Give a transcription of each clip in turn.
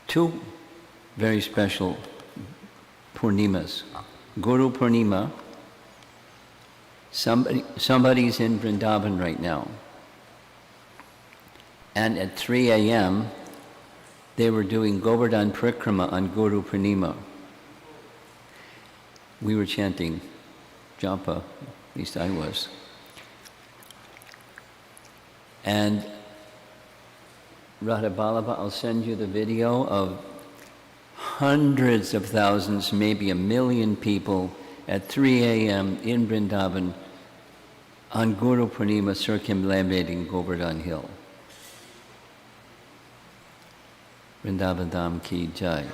two very special Purnimas. Guru Purnima, somebody's in Brindavan right now. And at 3 a.m., they were doing Govardhan Parikrama on Guru Purnima. We were chanting Japa, at least I was. And Radha Ballabha, I'll send you the video of hundreds of thousands, maybe 1 million people at 3 a.m. in Brindavan on Guru Purnima circumambulating Govardhan Hill. Vrindavan Dham Ki Jai.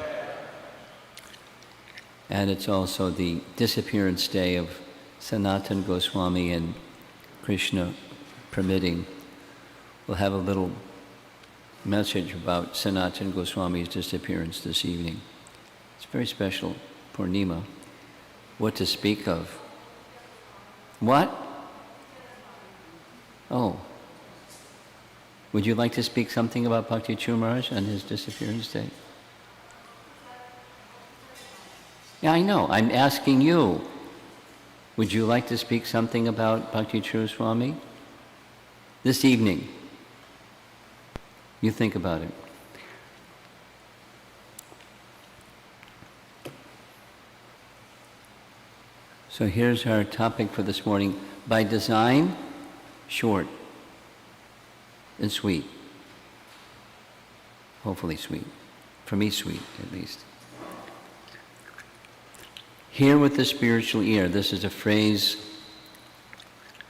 And it's also the disappearance day of Sanatana Goswami, and Krishna permitting, we'll have a little message about Sanatana Goswami's disappearance this evening. It's a very special Purnima. What to speak of? What? Oh. Would you like to speak something about Bhakti Churu Maharaj and his disappearance day? Yeah, I know. I'm asking you. Would you like to speak something about Bhakti Churu Swami? This evening. You think about it. So here's our topic for this morning. By design, short and sweet. Hopefully sweet. For me, sweet, at least. Hear with the spiritual ear. This is a phrase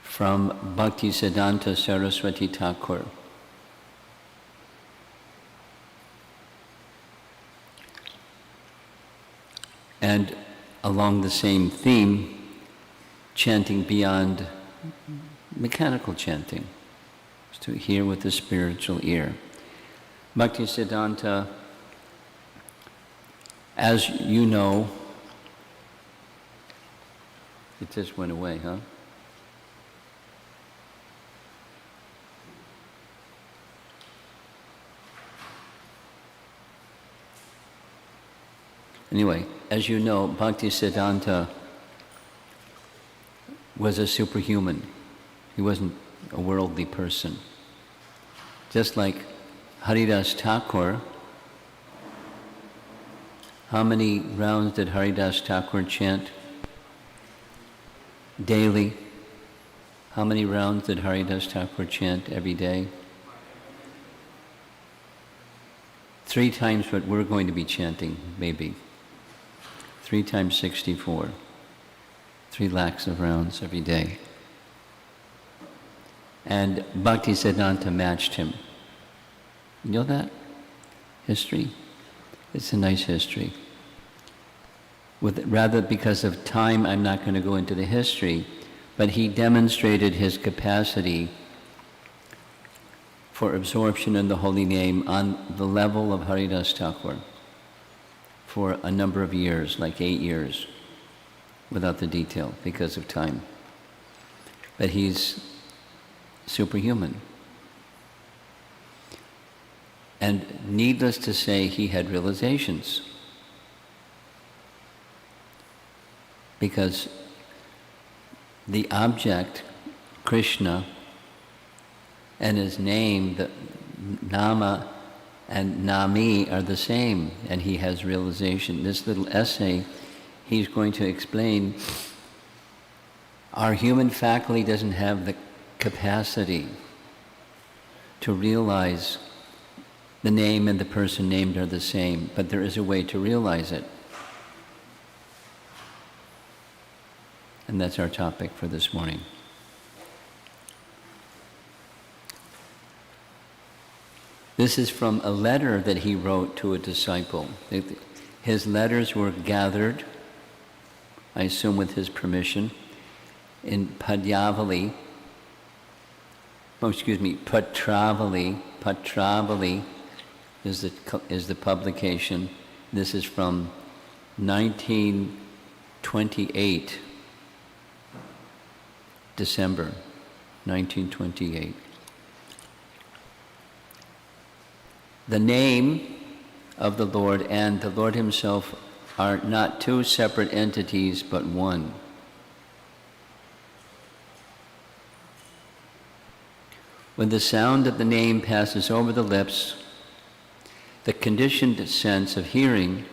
from Bhakti Siddhanta Saraswati Thakur. And along the same theme, chanting beyond mechanical chanting, is to hear with the spiritual ear. Bhakti Siddhanta, as you know, it just went away, huh? Anyway, as you know, Bhakti Siddhanta was a superhuman. He wasn't a worldly person. Just like Haridas Thakur, how many rounds did Haridas Thakur chant daily? How many rounds did Haridas Thakur chant every day? 3 times what we're going to be chanting, maybe. 3 times 64. 3 lakhs of rounds every day. And Bhakti Siddhanta matched him. You know that? History? It's a nice history. Rather, because of time, I'm not going to go into the history, but he demonstrated his capacity for absorption in the holy name on the level of Haridas Thakur for a number of years, like 8 years, without the detail, because of time. But he's superhuman. And needless to say, he had realizations. Because the object, Krishna, and his name, the Nama and Nami are the same, and he has realization. This little essay, he's going to explain our human faculty doesn't have the capacity to realize the name and the person named are the same, but there is a way to realize it. And that's our topic for this morning. This is from a letter that he wrote to a disciple. His letters were gathered, I assume with his permission, in Padmavali. Patravali. Patravali is the publication. This is from 1928, December 1928. The name of the Lord and the Lord himself are not two separate entities, but one. When the sound of the name passes over the lips, the conditioned sense of hearing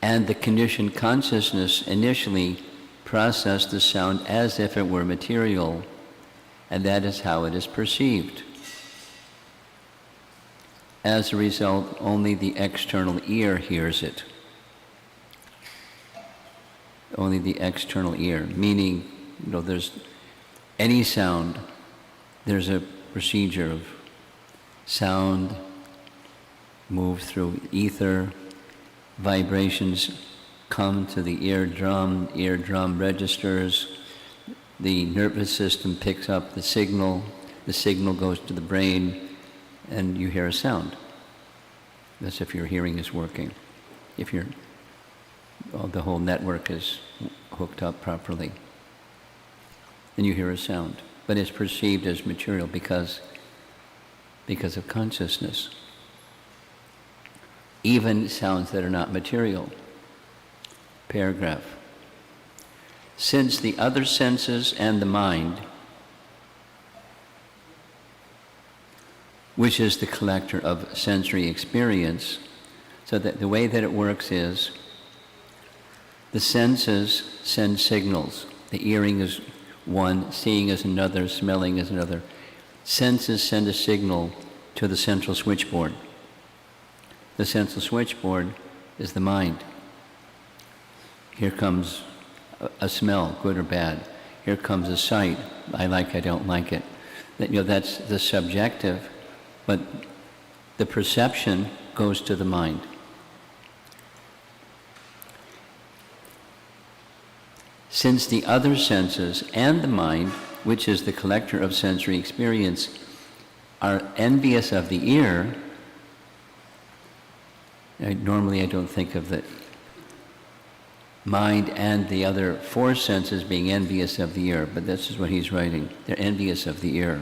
and the conditioned consciousness initially process the sound as if it were material, and that is how it is perceived. As a result, only the external ear hears it. Only the external ear, meaning, there's any sound, there's a procedure of sound move through ether, vibrations come to the eardrum registers, the nervous system picks up the signal goes to the brain, and you hear a sound. That's if your hearing is working. If the whole network is hooked up properly, then you hear a sound. But it's perceived as material because of consciousness. Even sounds that are not material. Paragraph. Since the other senses and the mind, which is the collector of sensory experience, so that the way that it works is the senses send signals. The hearing is one, seeing is another, smelling is another. Senses send a signal to the central switchboard. The central switchboard is the mind. Here comes a smell, good or bad. Here comes a sight, I like, I don't like it. That's the subjective, but the perception goes to the mind. Since the other senses and the mind, which is the collector of sensory experience, are envious of the ear, normally I don't think of the mind and the other four senses being envious of the ear, but this is what he's writing. They're envious of the ear,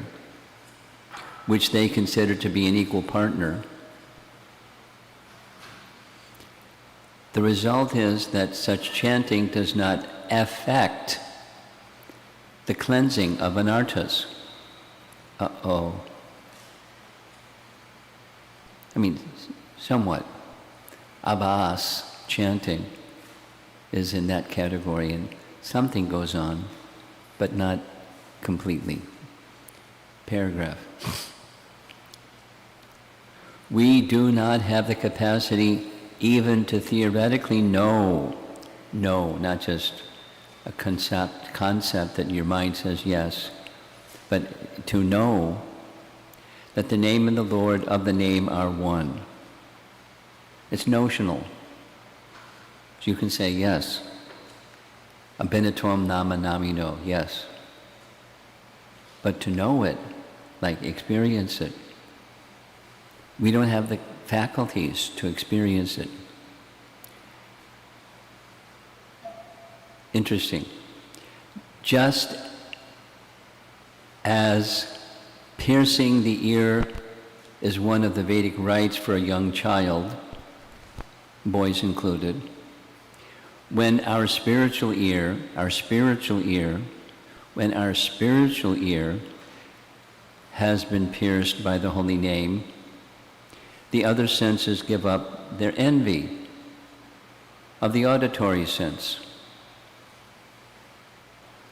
which they consider to be an equal partner. The result is that such chanting does not affect the cleansing of anarthas. Somewhat. Abhas, chanting, is in that category, and something goes on, but not completely. Paragraph. We do not have the capacity even to theoretically know, not just a concept that your mind says yes, but to know that the name and the Lord of the name are one. It's notional. So you can say yes. Abhinatvam nama namino, yes. But to know it, like experience it, we don't have the faculties to experience it. Interesting. Just as piercing the ear is one of the Vedic rites for a young child, boys included, when our spiritual ear has been pierced by the holy name, the other senses give up their envy of the auditory sense.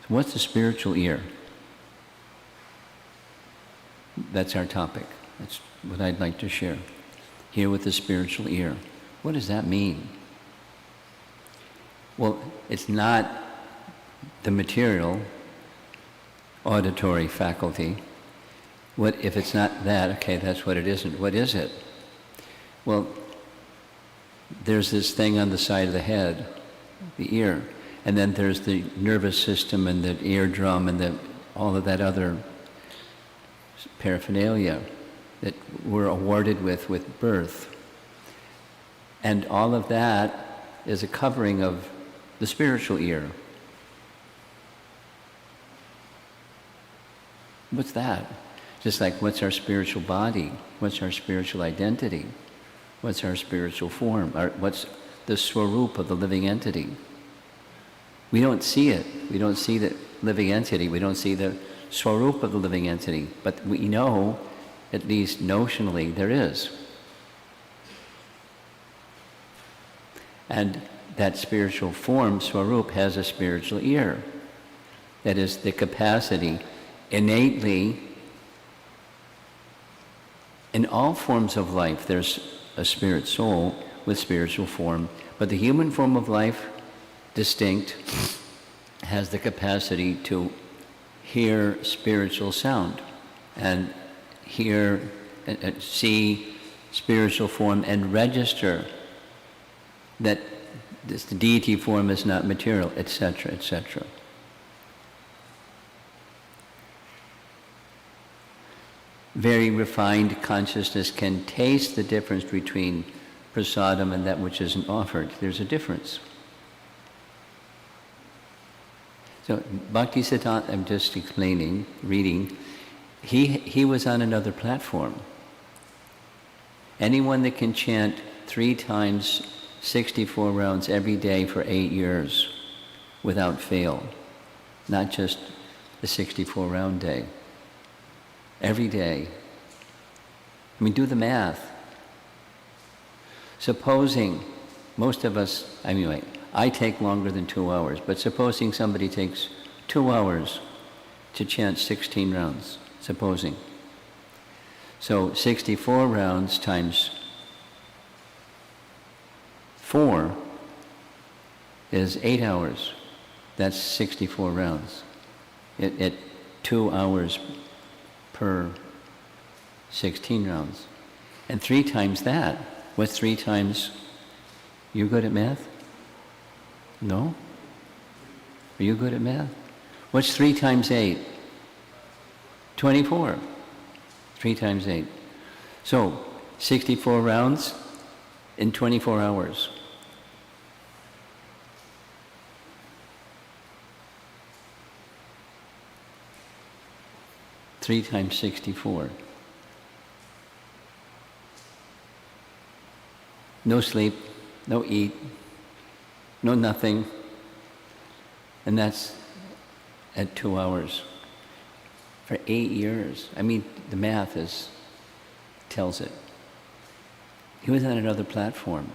So what's the spiritual ear? That's our topic. That's what I'd like to share. Hear with the spiritual ear. What does that mean? Well, it's not the material auditory faculty. What if it's not that? Okay, that's what it isn't. What is it? Well, there's this thing on the side of the head, the ear, and then there's the nervous system and the eardrum and all of that other paraphernalia that we're awarded with birth. And all of that is a covering of the spiritual ear. What's that? Just like what's our spiritual body? What's our spiritual identity? What's our spiritual form? What's the swarup of the living entity? We don't see it. We don't see the living entity. We don't see the swarup of the living entity. But we know, at least notionally, there is. And that spiritual form, swarup, has a spiritual ear. That is the capacity innately, in all forms of life, there's a spirit soul with spiritual form, but the human form of life, distinct, has the capacity to hear spiritual sound and hear, see spiritual form and register that this deity form is not material, etc., etc. Very refined consciousness can taste the difference between prasadam and that which isn't offered. There's a difference. So Bhaktisiddhanta, I'm just explaining, reading, he was on another platform. Anyone that can chant 3 times 64 rounds every day for 8 years without fail, not just the 64 round day, every day. I mean, do the math. Supposing most of us, anyway, I take longer than 2 hours, but supposing somebody takes 2 hours to chant 16 rounds, supposing. So 64 rounds times 4 is 8 hours. That's 64 rounds. At 2 hours per 16 rounds. And 3 times that. What's 3 times? You good at math? No? Are you good at math? What's 3 times 8? 24. 3 times 8. So, 64 rounds in 24 hours. Three times 64. No sleep, no eat, no nothing. And that's at 2 hours. For 8 years. I mean, the math tells it. He was on another platform.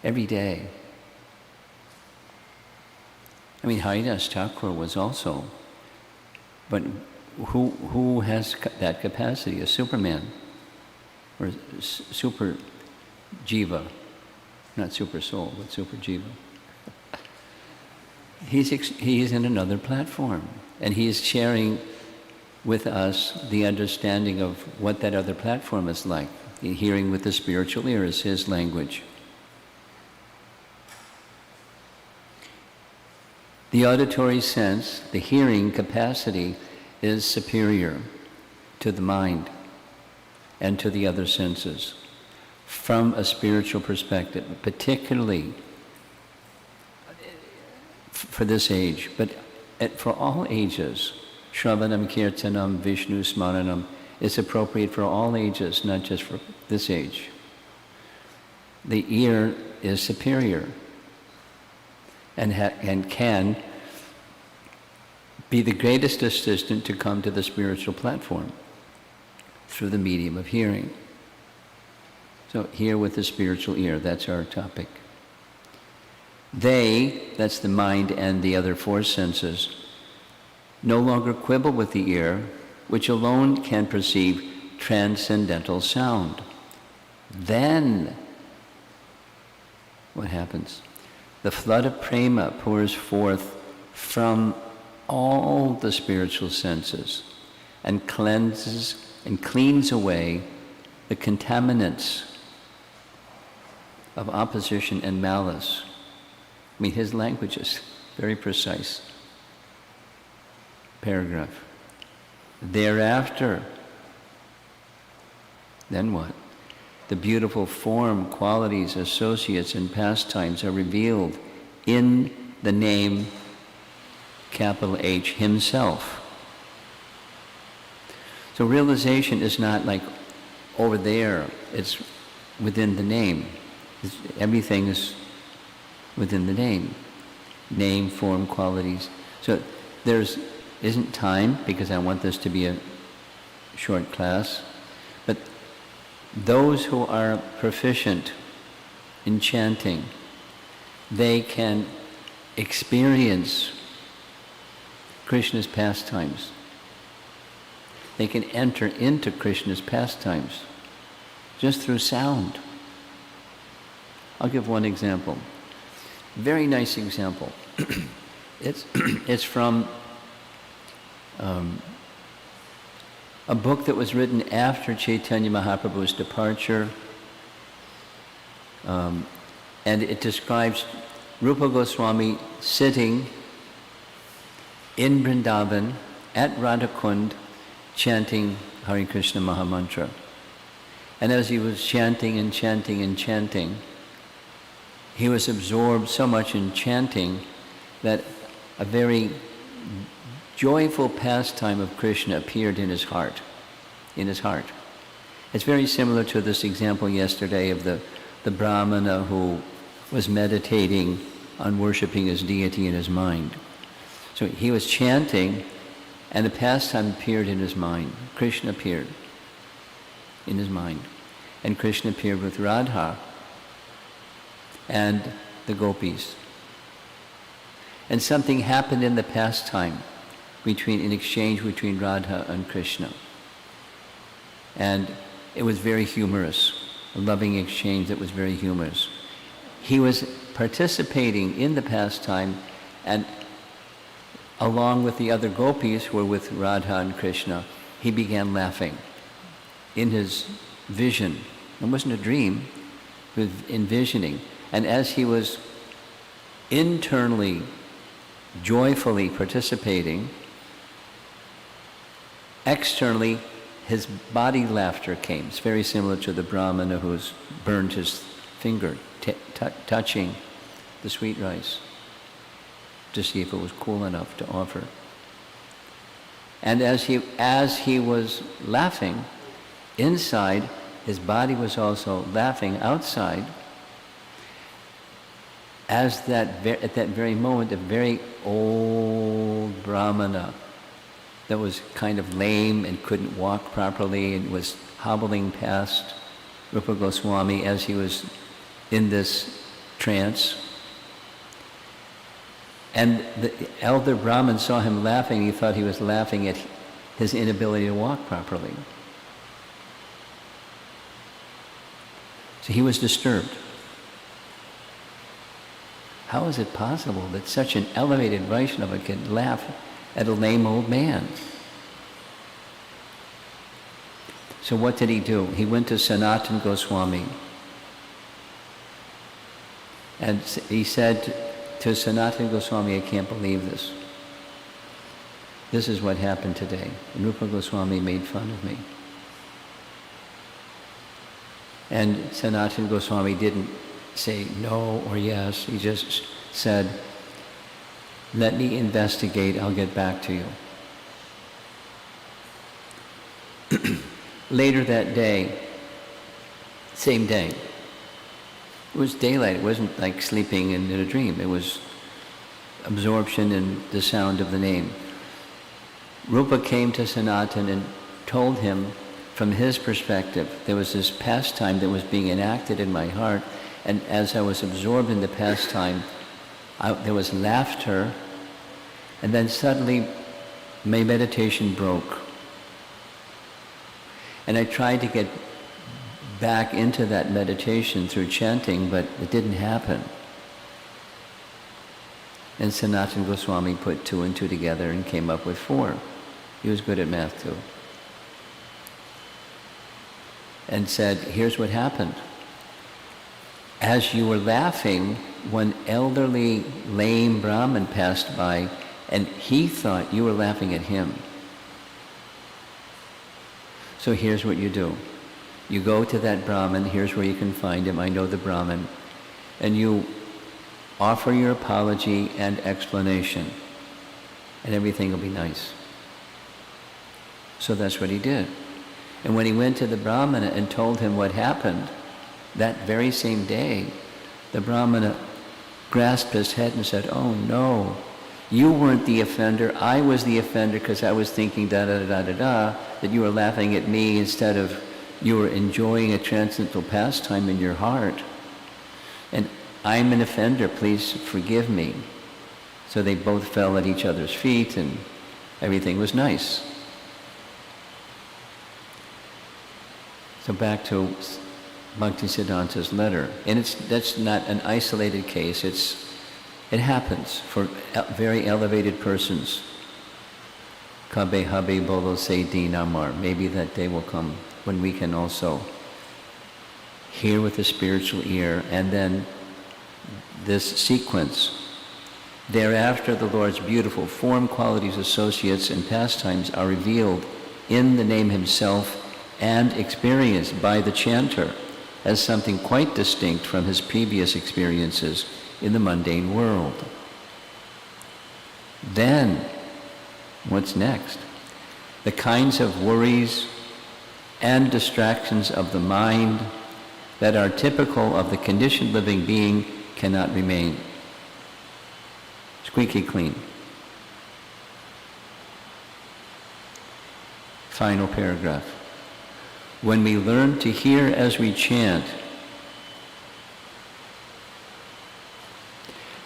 Every day. I mean, Haridas Thakur was also. But who has that capacity? A Superman or super jiva, not super soul, but super jiva. He's in another platform, and he's sharing with us the understanding of what that other platform is like. Hearing with the spiritual ear is his language. The auditory sense, the hearing capacity, is superior to the mind and to the other senses from a spiritual perspective, particularly for this age, but for all ages. Shravanam, Kirtanam, Vishnu Smaranam is appropriate for all ages, not just for this age. The ear is superior and can be the greatest assistant to come to the spiritual platform through the medium of hearing. So hear with the spiritual ear, that's our topic. They, that's the mind and the other 4 senses, no longer quibble with the ear, which alone can perceive transcendental sound. Then, what happens? The flood of prema pours forth from all the spiritual senses and cleanses and cleans away the contaminants of opposition and malice. I mean, his language is very precise. Paragraph. Thereafter, then what? The beautiful form, qualities, associates, and pastimes are revealed in the name, capital H, himself. So realization is not like over there, it's within the name. Everything is within the name. Name, form, qualities. So isn't time, because I want this to be a short class, but those who are proficient in chanting, they can experience Krishna's pastimes. They can enter into Krishna's pastimes just through sound. I'll give one example. Very nice example. It's from a book that was written after Chaitanya Mahaprabhu's departure, and it describes Rupa Goswami sitting in Brindavan at Radhakund chanting Hare Krishna Mahamantra. And as he was chanting and chanting and chanting, he was absorbed so much in chanting that a very joyful pastime of Krishna appeared in his heart. It's very similar to this example yesterday of the Brahmana who was meditating on worshiping his deity in his mind. So he was chanting, and the pastime appeared in his mind. Krishna appeared in his mind. And Krishna appeared with Radha and the gopis. And something happened in the pastime in exchange between Radha and Krishna. And it was very humorous, a loving exchange that was very humorous. He was participating in the pastime, and along with the other gopis who were with Radha and Krishna, he began laughing in his vision. It wasn't a dream, he was envisioning. And as he was internally, joyfully participating, externally, his body laughter came. It's very similar to the Brahmana who's burned his finger touching the sweet rice to see if it was cool enough to offer. And as he was laughing, inside, his body was also laughing outside. At that very moment, a very old Brahmana that was kind of lame and couldn't walk properly and was hobbling past Rupa Goswami as he was in this trance. And the elder Brahmin saw him laughing. He thought he was laughing at his inability to walk properly. So he was disturbed. How is it possible that such an elevated Vaishnava can laugh at a lame old man? So what did he do? He went to Sanatana Goswami. And he said to Sanatana Goswami, I can't believe this. This is what happened today. And Rupa Goswami made fun of me. And Sanatana Goswami didn't say no or yes. He just said, let me investigate, I'll get back to you. Later that day, same day, it was daylight. It wasn't like sleeping in a dream. It was absorption in the sound of the name. Rupa came to Sanatana and told him from his perspective, there was this pastime that was being enacted in my heart, and as I was absorbed in the pastime, there was laughter, and then suddenly my meditation broke. And I tried to get back into that meditation through chanting, but it didn't happen. And Sanatana Goswami put 2 and 2 together and came up with 4. He was good at math too. And said, here's what happened. As you were laughing, one elderly, lame Brahmin passed by, and he thought you were laughing at him. So here's what you do. You go to that Brahmin, here's where you can find him, I know the Brahmin, and you offer your apology and explanation, and everything will be nice. So that's what he did. And when he went to the Brahmana and told him what happened, that very same day, the Brahmana grasped his head and said, "Oh no, you weren't the offender, I was the offender because I was thinking da-da-da-da-da-da, that you were laughing at me instead of you were enjoying a transcendental pastime in your heart. And I'm an offender, please forgive me." So they both fell at each other's feet and everything was nice. So back to Bhaktisiddhanta's letter. And that's not an isolated case, it happens for very elevated persons. Kabe habe bolo se din amar. Maybe that day will come when we can also hear with the spiritual ear, and then this sequence. Thereafter, the Lord's beautiful form, qualities, associates, and pastimes are revealed in the name himself and experienced by the chanter as something quite distinct from his previous experiences in the mundane world. Then, what's next? The kinds of worries and distractions of the mind that are typical of the conditioned living being cannot remain. Squeaky clean. Final paragraph. When we learn to hear as we chant,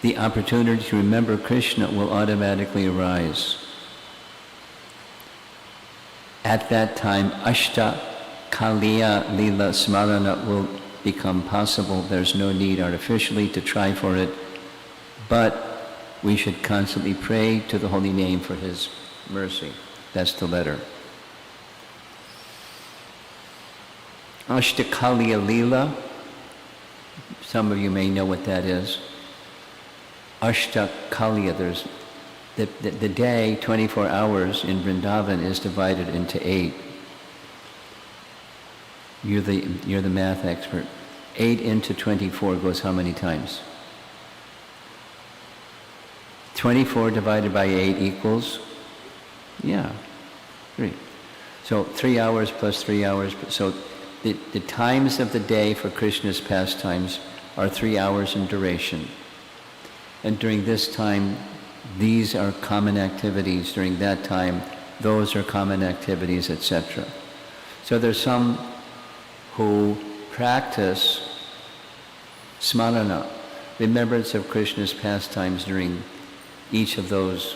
the opportunity to remember Krishna will automatically arise. At that time, Ashta Kaliya Lila Smarana will become possible. There's no need artificially to try for it, but we should constantly pray to the holy name for his mercy. That's the letter. Ashtakaliya Lila, some of you may know what that is. Ashtakaliya, there's the day, 24 hours in Brindavan is divided into 8. You're the math expert. 8 into 24 goes how many times? 24 divided by 8 equals? Yeah, 3. So 3 hours plus 3 hours. So the times of the day for Krishna's pastimes are 3 hours in duration. And during this time, these are common activities. During that time, those are common activities, etc. So there's some who practice smarana, remembrance of Krishna's pastimes during each of those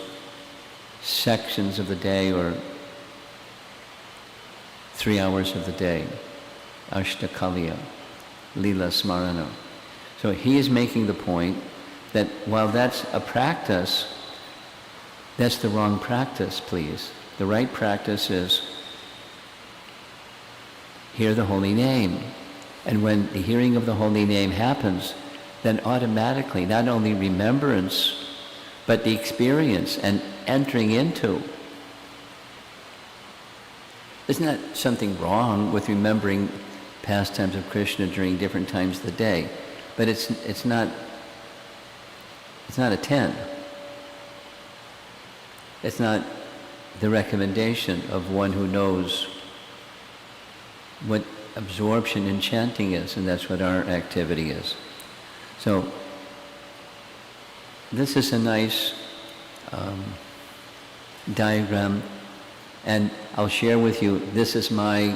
sections of the day or 3 hours of the day. Ashtakaliya, Lila Smarana. So he is making the point that while that's a practice, that's the wrong practice, please. The right practice is hear the holy name. And when the hearing of the holy name happens, then automatically not only remembrance, but the experience and entering into. Isn't that something wrong with remembering pastimes of Krishna during different times of the day? But it's not a 10. It's not the recommendation of one who knows what absorption in chanting is, and that's what our activity is. So this is a nice diagram, and I'll share with you, this is my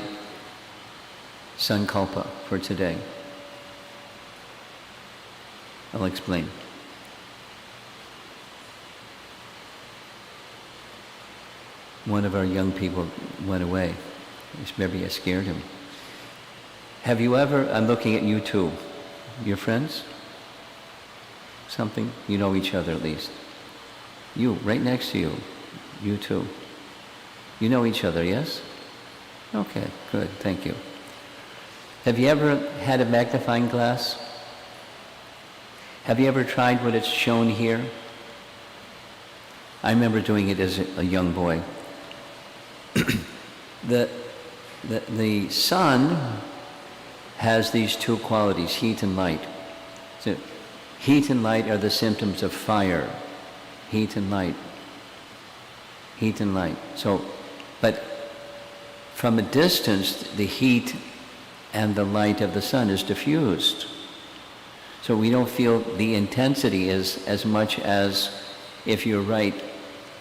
sankalpa for today. I'll explain. One of our young people went away. Maybe I scared him. Have you ever, I'm looking at you two, your friends? Something? You know each other at least. You, right next to you, you two. You know each other, yes? Okay, good, thank you. Have you ever had a magnifying glass? Have you ever tried what it's shown here? I remember doing it as a young boy. The sun has these two qualities, heat and light. So heat and light are the symptoms of fire. Heat and light. Heat and light. So, but from a distance, the heat and the light of the sun is diffused. So we don't feel the intensity as much as if you're right,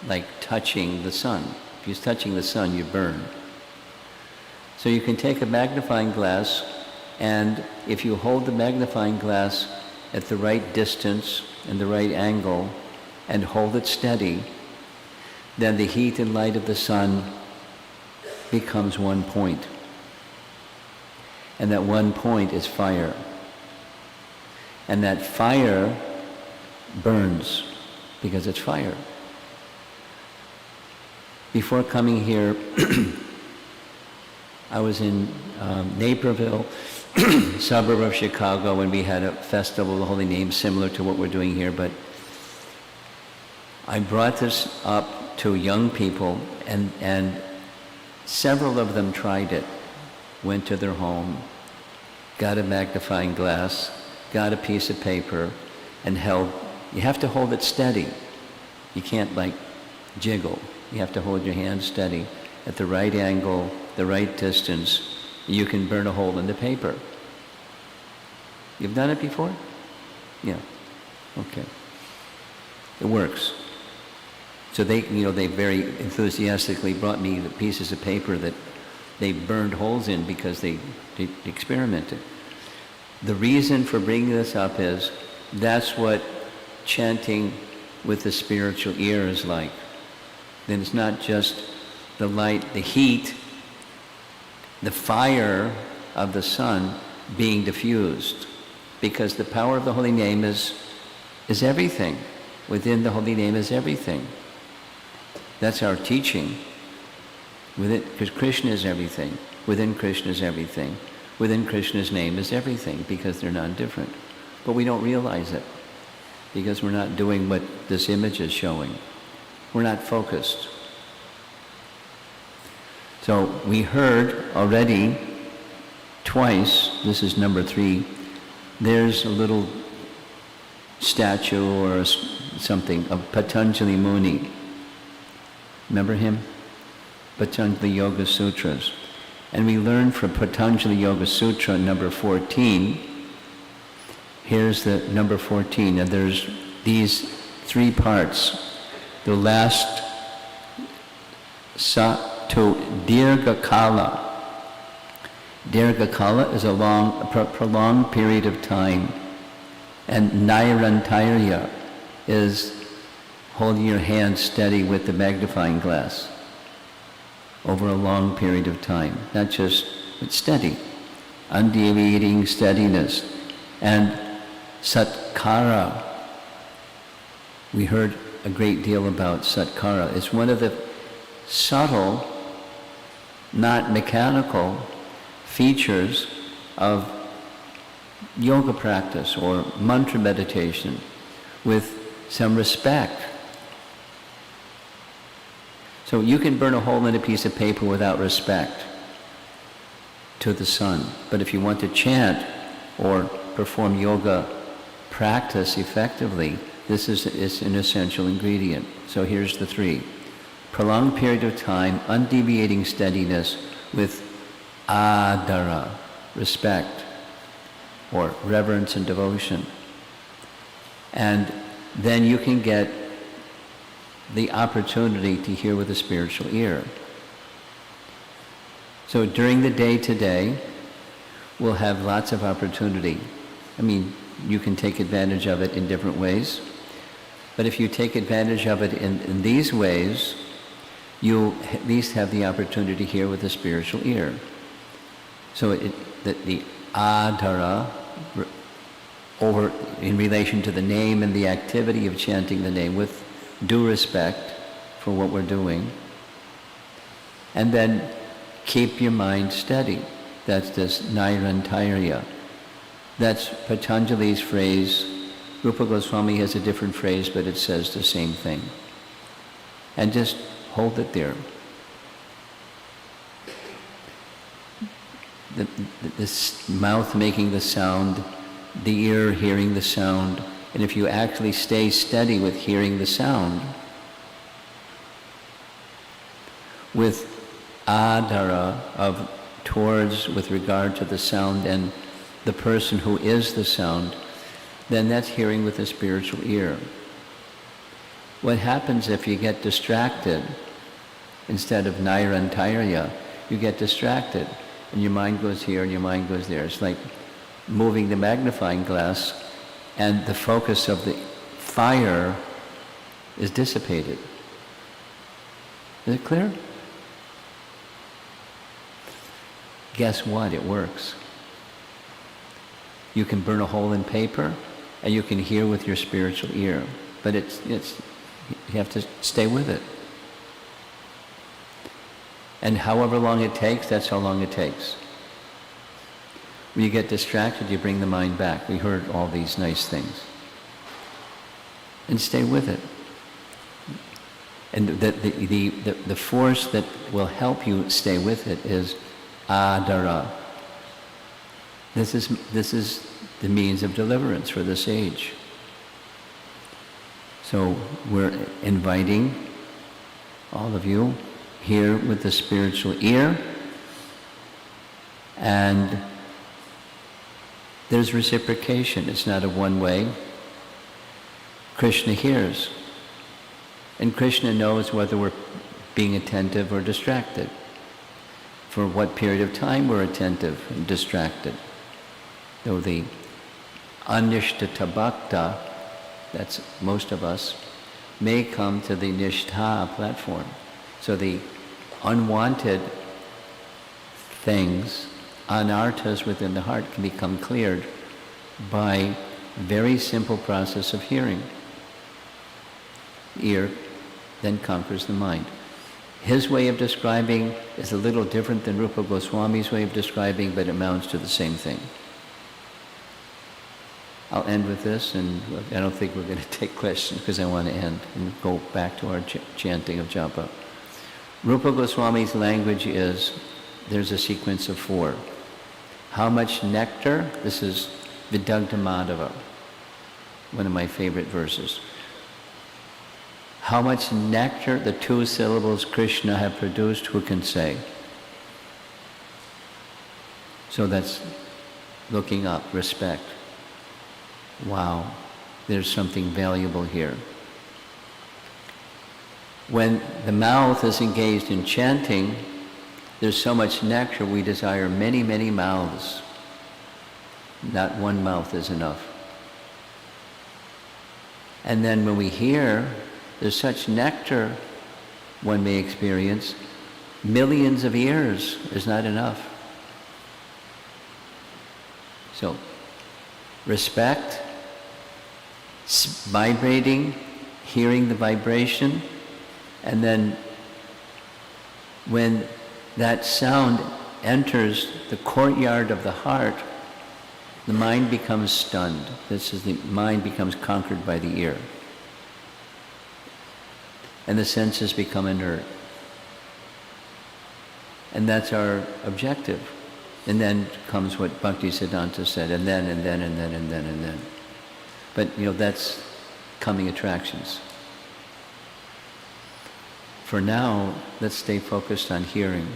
like touching the sun. If you're touching the sun, you burn. So you can take a magnifying glass, and if you hold the magnifying glass at the right distance and the right angle, and hold it steady, then the heat and light of the sun becomes one point. And that one point is fire. And that fire burns because it's fire. Before coming here, I was in Naperville, suburb of Chicago, and we had a festival of the Holy Name similar to what we're doing here, but I brought this up to young people, and several of them tried it, went to their home, got a magnifying glass, got a piece of paper, and held. You have to hold it steady. You can't like jiggle. You have to hold your hand steady at the right angle, the right distance. You can burn a hole in the paper. You've done it before? Yeah. Okay. It works. So they very enthusiastically brought me the pieces of paper that they burned holes in because they experimented. The reason for bringing this up is that's what chanting with the spiritual ear is like. Then it's not just the light, the heat, the fire of the sun being diffused, because the power of the Holy Name is everything. Within the Holy Name is everything. That's our teaching. Because Krishna is everything. Within Krishna is everything. Within Krishna's name is everything, because they're not different. But we don't realize it, because we're not doing what this image is showing. We're not focused. So we heard already twice, this is number 3, there's a little statue or something of Patanjali Muni. Remember him? Patanjali Yoga Sutras. And we learned from Patanjali Yoga Sutra number 14. Here's the number 14, and there's these 3 parts. The last sa to dirgha kala. Dirgha kala is a prolonged period of time. And nairantarya is holding your hand steady with the magnifying glass over a long period of time. Not just, but steady. Undeviating steadiness. And satkara. We heard a great deal about satkara. It's one of the subtle, not mechanical features of yoga practice or mantra meditation, with some respect. So you can burn a hole in a piece of paper without respect to the sun. But if you want to chant or perform yoga practice effectively, this is an essential ingredient. So here's the 3. Prolonged period of time, undeviating steadiness with adara, respect, or reverence and devotion. And then you can get the opportunity to hear with a spiritual ear. So during the day today, we'll have lots of opportunity. I mean, you can take advantage of it in different ways, but if you take advantage of it in these ways, you'll at least have the opportunity to hear with a spiritual ear. So the adhara, over in relation to the name and the activity of chanting the name with due respect for what we're doing. And then keep your mind steady. That's this nairantarya. That's Patanjali's phrase. Rupa Goswami has a different phrase, but it says the same thing. And just hold it there. The mouth making the sound, the ear hearing the sound, and if you actually stay steady with hearing the sound, with adara of towards with regard to the sound and the person who is the sound, then that's hearing with the spiritual ear. What happens if you get distracted? Instead of nairantarya, you get distracted, and your mind goes here and your mind goes there. It's like moving the magnifying glass, and the focus of the fire is dissipated. Is it clear? Guess what? It works. You can burn a hole in paper, and you can hear with your spiritual ear, but it's you have to stay with it. And however long it takes, that's how long it takes. When you get distracted, you bring the mind back. We heard all these nice things. And stay with it. And the force that will help you stay with it is adara. This is the means of deliverance for this age. So we're inviting all of you here with the spiritual ear, and there's reciprocation. It's not a one-way. Krishna hears, and Krishna knows whether we're being attentive or distracted, for what period of time we're attentive and distracted. Though the anishtha bhakta, that's most of us, may come to the nishtha platform. So the unwanted things, anarthas within the heart, can become cleared by a very simple process of hearing. Ear then conquers the mind. His way of describing is a little different than Rupa Goswami's way of describing, but it amounts to the same thing. I'll end with this, and I don't think we're going to take questions because I want to end and go back to our chanting of japa. Rupa Goswami's language is, there's a sequence of 4. How much nectar? This is Vidagdha Madhava, one of my favorite verses. How much nectar the 2 syllables Krishna have produced, who can say? So that's looking up, respect. Wow, there's something valuable here. When the mouth is engaged in chanting, there's so much nectar we desire many, many mouths. Not one mouth is enough. And then when we hear, there's such nectar one may experience, millions of ears is not enough. So, respect, vibrating, hearing the vibration, and then when that sound enters the courtyard of the heart, the mind becomes stunned. This is the mind becomes conquered by the ear. And the senses become inert. And that's our objective. And then comes what Bhaktisiddhanta said, and then. But, that's coming attractions. For now, let's stay focused on hearing,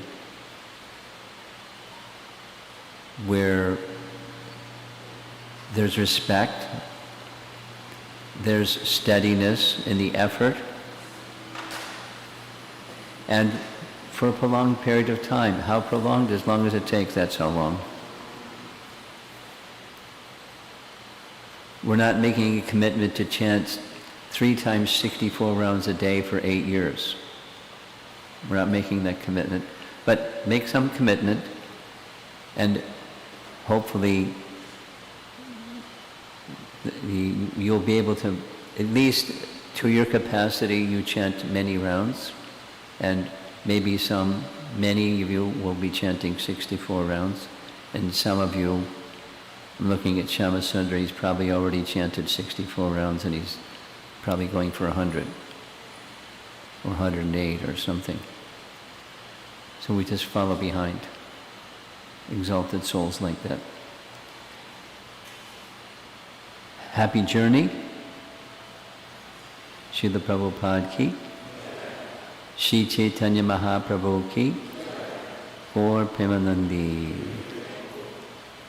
where there's respect, there's steadiness in the effort, and for a prolonged period of time. How prolonged? As long as it takes, that's how long. We're not making a commitment to chant 3 times 64 rounds a day for 8 years. We're not making that commitment. But make some commitment, and hopefully you'll be able to, at least to your capacity, you chant many rounds, and maybe many of you will be chanting 64 rounds, and some of you, I'm looking at Shamasundar, he's probably already chanted 64 rounds, and he's probably going for 100 or 108 or something. So we just follow behind exalted souls like that. Happy journey. Srila Prabhupada ki. Shri Chaitanya Mahaprabhu ki. for Premanandi.